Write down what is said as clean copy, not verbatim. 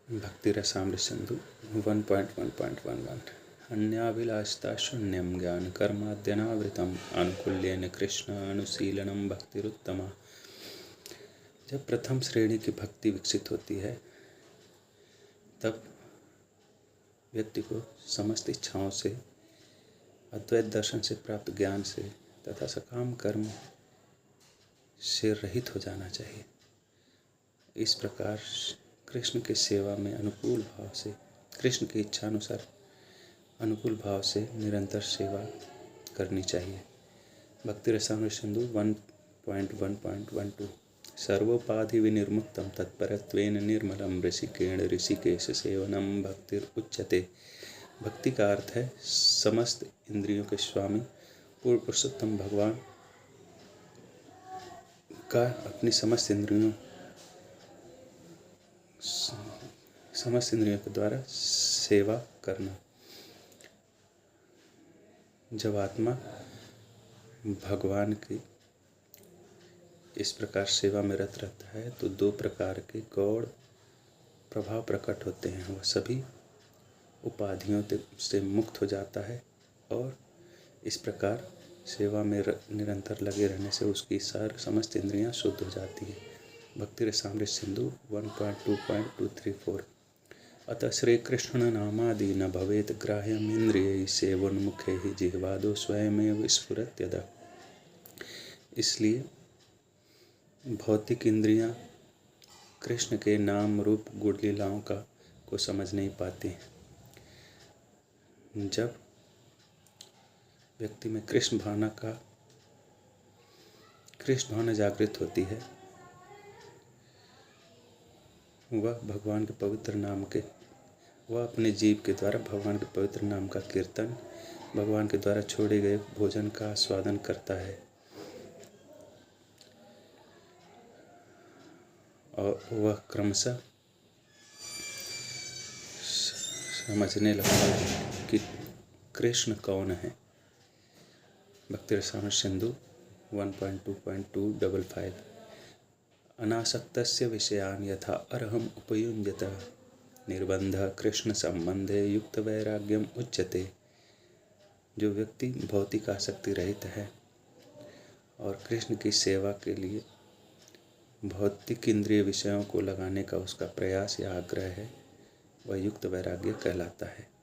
भक्ति रसामृत सिंधु 1.1.11 अन्याभिलाषिता शून्यं ज्ञान कर्माद्यनावृतम आनुकूल्येन कृष्ण अनुशीलनम भक्तिरुत्तमा। जब प्रथम श्रेणी की भक्ति विकसित होती है तब व्यक्ति को समस्त इच्छाओं से, अद्वैत दर्शन से प्राप्त ज्ञान से तथा सकाम कर्म से रहित हो जाना चाहिए। इस प्रकार कृष्ण की सेवा में अनुकूल भाव से, कृष्ण की इच्छा अनुसार अनुकूल भाव से निरंतर सेवा करनी चाहिए। भक्ति रसामृत सिंधु 1.1.12 सर्वोपाधि विनिर्मुक्तम तत्परत्वेन निर्मलम ऋषिकेण ऋषिकेश सेवनम भक्तिरुच्यते। भक्ति का अर्थ है समस्त इंद्रियों के स्वामी पूर्ण पुरुषोत्तम भगवान का अपनी समस्त इंद्रियों के द्वारा सेवा करना। जब आत्मा भगवान की इस प्रकार सेवा में रत रहता है तो दो प्रकार के गौण प्रभाव प्रकट होते हैं। वह सभी उपाधियों से मुक्त हो जाता है और इस प्रकार सेवा में निरंतर लगे रहने से उसकी समस्त इंद्रियां शुद्ध हो जाती हैं। भक्ति रसामृत सिंधु 1.2.234 अतः श्री कृष्ण नामादि न भवेत ग्राह्यम इंद्रिय सेवोन्मुखे ही जिह्वादो स्वयमेव स्फुरत्यदा। इसलिए भौतिक इंद्रियां कृष्ण के नाम रूप गुण लीलाओं को समझ नहीं पाती। जब व्यक्ति में कृष्ण भावना जागृत होती है, वह भगवान के पवित्र नाम के, वह अपने जीव के द्वारा भगवान के पवित्र नाम का कीर्तन, भगवान के द्वारा छोड़े गए भोजन का आस्वादन करता है और वह क्रमशः समझने लगता है कि कृष्ण कौन है। भक्ति रसामृत सिंधु 1.2.255 अनासक्तस्य विषयान् यथा अर्हम् उपयुञ्जत निर्बंध कृष्ण संबंधे युक्त वैराग्यम उच्यते। जो व्यक्ति भौतिक आसक्ति रहित है और कृष्ण की सेवा के लिए भौतिक इंद्रिय विषयों को लगाने का उसका प्रयास या आग्रह है, वह युक्त वैराग्य कहलाता है।